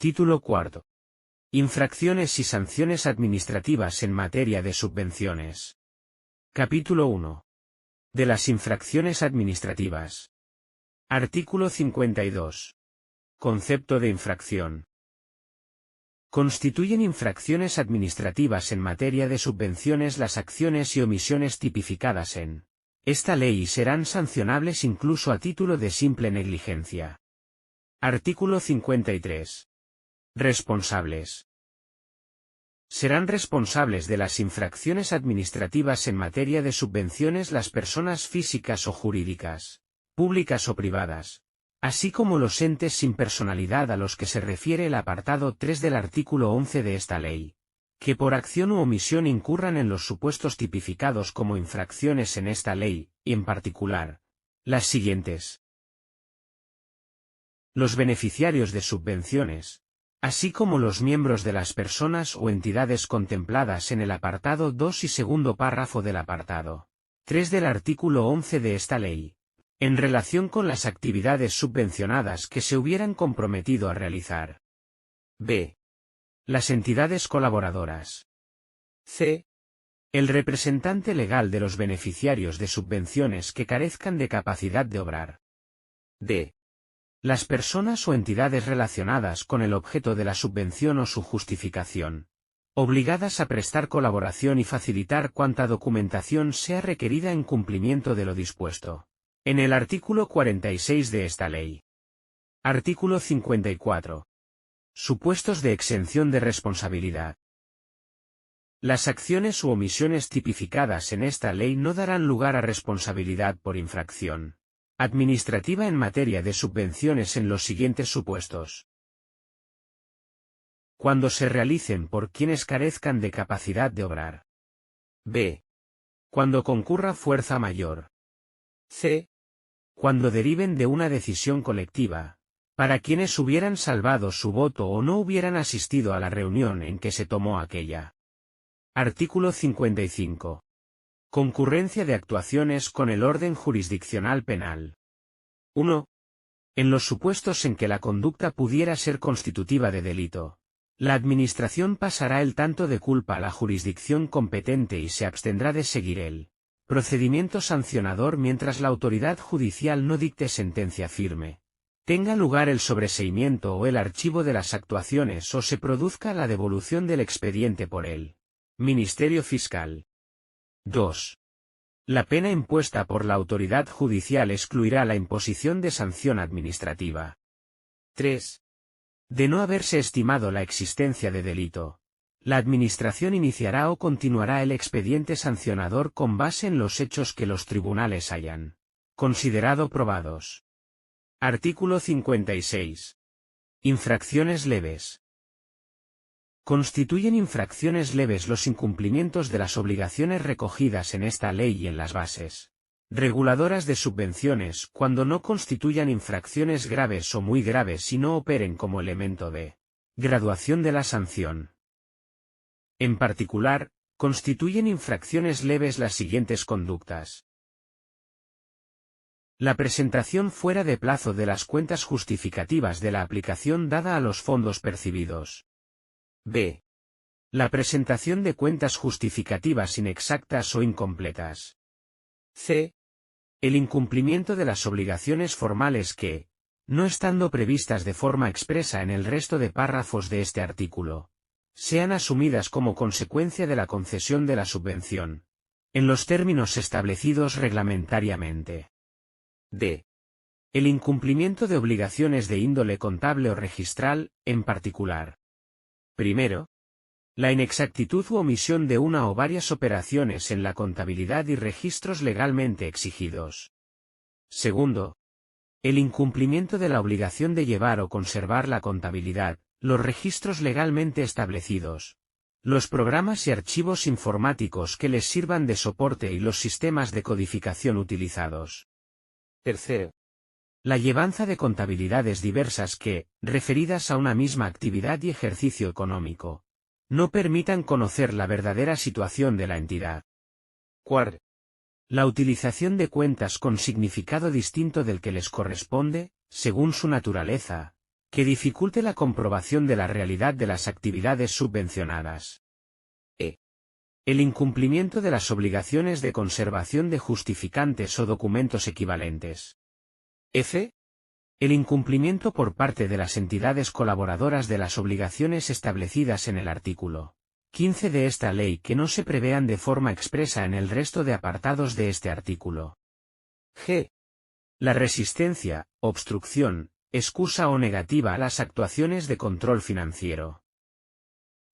Título cuarto. Infracciones y sanciones administrativas en materia de subvenciones. Capítulo 1. De las infracciones administrativas. Artículo 52. Concepto de infracción. Constituyen infracciones administrativas en materia de subvenciones las acciones y omisiones tipificadas en esta ley y serán sancionables incluso a título de simple negligencia. Artículo 53. Responsables. Serán responsables de las infracciones administrativas en materia de subvenciones las personas físicas o jurídicas, públicas o privadas, así como los entes sin personalidad a los que se refiere el apartado 3 del artículo 11 de esta ley, que por acción u omisión incurran en los supuestos tipificados como infracciones en esta ley, y en particular, las siguientes. Los beneficiarios de subvenciones, así como los miembros de las personas o entidades contempladas en el apartado 2 y segundo párrafo del apartado 3 del artículo 11 de esta ley, en relación con las actividades subvencionadas que se hubieran comprometido a realizar. B. Las entidades colaboradoras. C. El representante legal de los beneficiarios de subvenciones que carezcan de capacidad de obrar. D. Las personas o entidades relacionadas con el objeto de la subvención o su justificación, obligadas a prestar colaboración y facilitar cuanta documentación sea requerida en cumplimiento de lo dispuesto en el artículo 46 de esta ley. Artículo 54. Supuestos de exención de responsabilidad. Las acciones u omisiones tipificadas en esta ley no darán lugar a responsabilidad por infracción administrativa en materia de subvenciones en los siguientes supuestos. Cuando se realicen por quienes carezcan de capacidad de obrar. B. Cuando concurra fuerza mayor. C. Cuando deriven de una decisión colectiva, para quienes hubieran salvado su voto o no hubieran asistido a la reunión en que se tomó aquella. Artículo 55. Concurrencia de actuaciones con el orden jurisdiccional penal. 1. En los supuestos en que la conducta pudiera ser constitutiva de delito, la Administración pasará el tanto de culpa a la jurisdicción competente y se abstendrá de seguir el procedimiento sancionador mientras la autoridad judicial no dicte sentencia firme, tenga lugar el sobreseimiento o el archivo de las actuaciones o se produzca la devolución del expediente por el Ministerio Fiscal. 2. La pena impuesta por la autoridad judicial excluirá la imposición de sanción administrativa. 3. De no haberse estimado la existencia de delito, la Administración iniciará o continuará el expediente sancionador con base en los hechos que los tribunales hayan considerado probados. Artículo 56. Infracciones leves. Constituyen infracciones leves los incumplimientos de las obligaciones recogidas en esta ley y en las bases reguladoras de subvenciones cuando no constituyan infracciones graves o muy graves y no operen como elemento de graduación de la sanción. En particular, constituyen infracciones leves las siguientes conductas. La presentación fuera de plazo de las cuentas justificativas de la aplicación dada a los fondos percibidos. B. La presentación de cuentas justificativas inexactas o incompletas. C. El incumplimiento de las obligaciones formales que, no estando previstas de forma expresa en el resto de párrafos de este artículo, sean asumidas como consecuencia de la concesión de la subvención, en los términos establecidos reglamentariamente. D. El incumplimiento de obligaciones de índole contable o registral, en particular. Primero, la inexactitud u omisión de una o varias operaciones en la contabilidad y registros legalmente exigidos. Segundo, el incumplimiento de la obligación de llevar o conservar la contabilidad, los registros legalmente establecidos, los programas y archivos informáticos que les sirvan de soporte y los sistemas de codificación utilizados. Tercero, la llevanza de contabilidades diversas que, referidas a una misma actividad y ejercicio económico, no permitan conocer la verdadera situación de la entidad. Cuarto, la utilización de cuentas con significado distinto del que les corresponde, según su naturaleza, que dificulte la comprobación de la realidad de las actividades subvencionadas. E. El incumplimiento de las obligaciones de conservación de justificantes o documentos equivalentes. F. El incumplimiento por parte de las entidades colaboradoras de las obligaciones establecidas en el artículo 15 de esta ley que no se prevean de forma expresa en el resto de apartados de este artículo. G. La resistencia, obstrucción, excusa o negativa a las actuaciones de control financiero.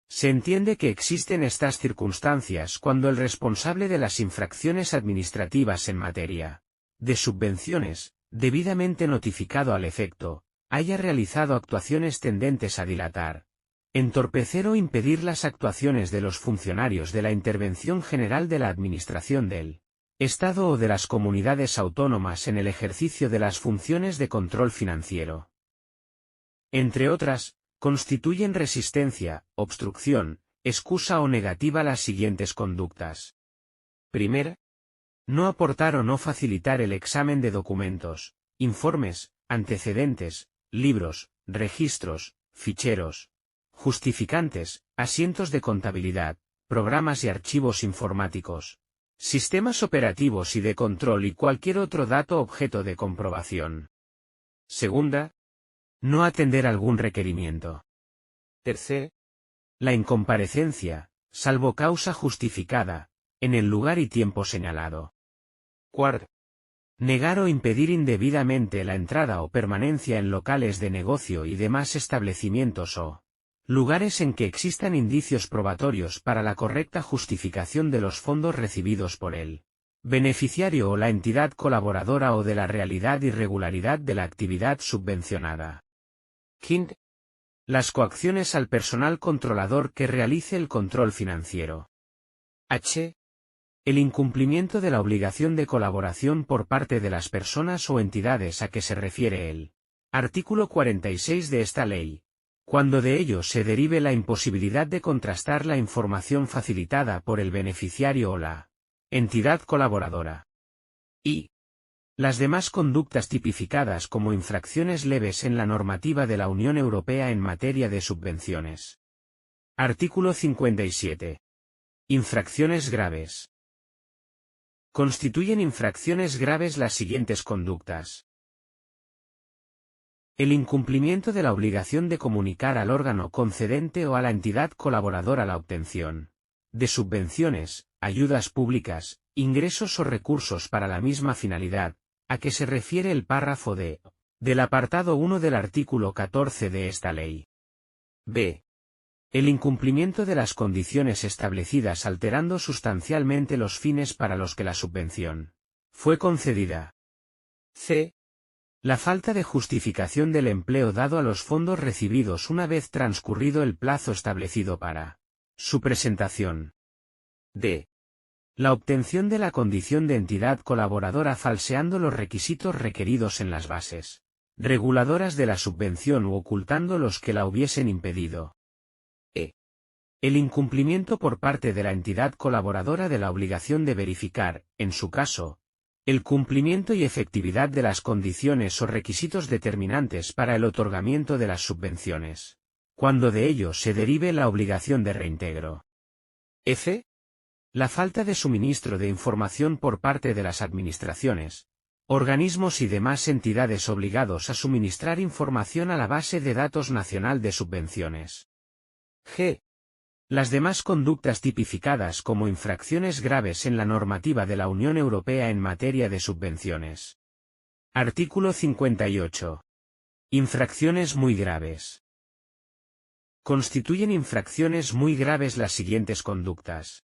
Se entiende que existen estas circunstancias cuando el responsable de las infracciones administrativas en materia de subvenciones, debidamente notificado al efecto, haya realizado actuaciones tendentes a dilatar, entorpecer o impedir las actuaciones de los funcionarios de la intervención general de la Administración del Estado o de las comunidades autónomas en el ejercicio de las funciones de control financiero. Entre otras, constituyen resistencia, obstrucción, excusa o negativa las siguientes conductas. Primera, no aportar o no facilitar el examen de documentos, informes, antecedentes, libros, registros, ficheros, justificantes, asientos de contabilidad, programas y archivos informáticos, sistemas operativos y de control y cualquier otro dato objeto de comprobación. Segunda, no atender algún requerimiento. Tercera, la incomparecencia, salvo causa justificada, en el lugar y tiempo señalado. Cuarto, negar o impedir indebidamente la entrada o permanencia en locales de negocio y demás establecimientos o lugares en que existan indicios probatorios para la correcta justificación de los fondos recibidos por el beneficiario o la entidad colaboradora o de la realidad y regularidad de la actividad subvencionada. Quinto, las coacciones al personal controlador que realice el control financiero. H. El incumplimiento de la obligación de colaboración por parte de las personas o entidades a que se refiere el artículo 46 de esta ley, cuando de ello se derive la imposibilidad de contrastar la información facilitada por el beneficiario o la entidad colaboradora. Y las demás conductas tipificadas como infracciones leves en la normativa de la Unión Europea en materia de subvenciones. Artículo 57. Infracciones graves. Constituyen infracciones graves las siguientes conductas. El incumplimiento de la obligación de comunicar al órgano concedente o a la entidad colaboradora la obtención de subvenciones, ayudas públicas, ingresos o recursos para la misma finalidad, a que se refiere el párrafo D del apartado 1 del artículo 14 de esta ley. B. El incumplimiento de las condiciones establecidas alterando sustancialmente los fines para los que la subvención fue concedida. C. La falta de justificación del empleo dado a los fondos recibidos una vez transcurrido el plazo establecido para su presentación. D. La obtención de la condición de entidad colaboradora falseando los requisitos requeridos en las bases reguladoras de la subvención u ocultando los que la hubiesen impedido. E. El incumplimiento por parte de la entidad colaboradora de la obligación de verificar, en su caso, el cumplimiento y efectividad de las condiciones o requisitos determinantes para el otorgamiento de las subvenciones, cuando de ello se derive la obligación de reintegro. F. La falta de suministro de información por parte de las administraciones, organismos y demás entidades obligados a suministrar información a la base de datos nacional de subvenciones. G. Las demás conductas tipificadas como infracciones graves en la normativa de la Unión Europea en materia de subvenciones. Artículo 58. Infracciones muy graves. Constituyen infracciones muy graves las siguientes conductas.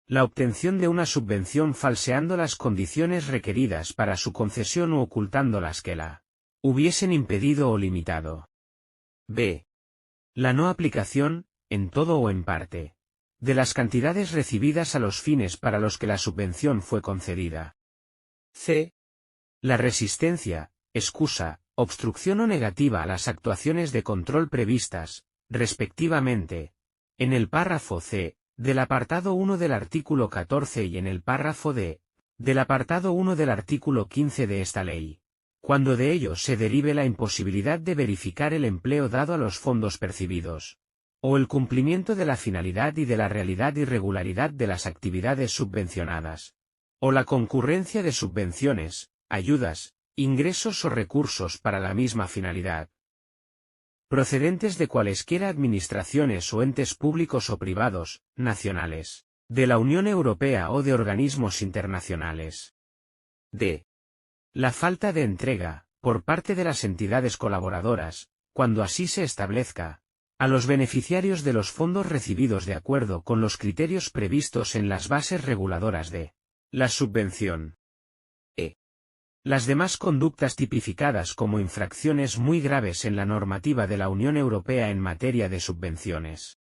La obtención de una subvención falseando las condiciones requeridas para su concesión u ocultando las que la hubiesen impedido o limitado. B. La no aplicación, en todo o en parte, de las cantidades recibidas a los fines para los que la subvención fue concedida. C. La resistencia, excusa, obstrucción o negativa a las actuaciones de control previstas, respectivamente, en el párrafo C del apartado 1 del artículo 14 y en el párrafo D del apartado 1 del artículo 15 de esta ley, cuando de ello se derive la imposibilidad de verificar el empleo dado a los fondos percibidos, o el cumplimiento de la finalidad y de la realidad irregularidad de las actividades subvencionadas, o la concurrencia de subvenciones, ayudas, ingresos o recursos para la misma finalidad, procedentes de cualesquiera administraciones o entes públicos o privados, nacionales, de la Unión Europea o de organismos internacionales. D. La falta de entrega, por parte de las entidades colaboradoras, cuando así se establezca, a los beneficiarios de los fondos recibidos de acuerdo con los criterios previstos en las bases reguladoras de la subvención. E. Las demás conductas tipificadas como infracciones muy graves en la normativa de la Unión Europea en materia de subvenciones.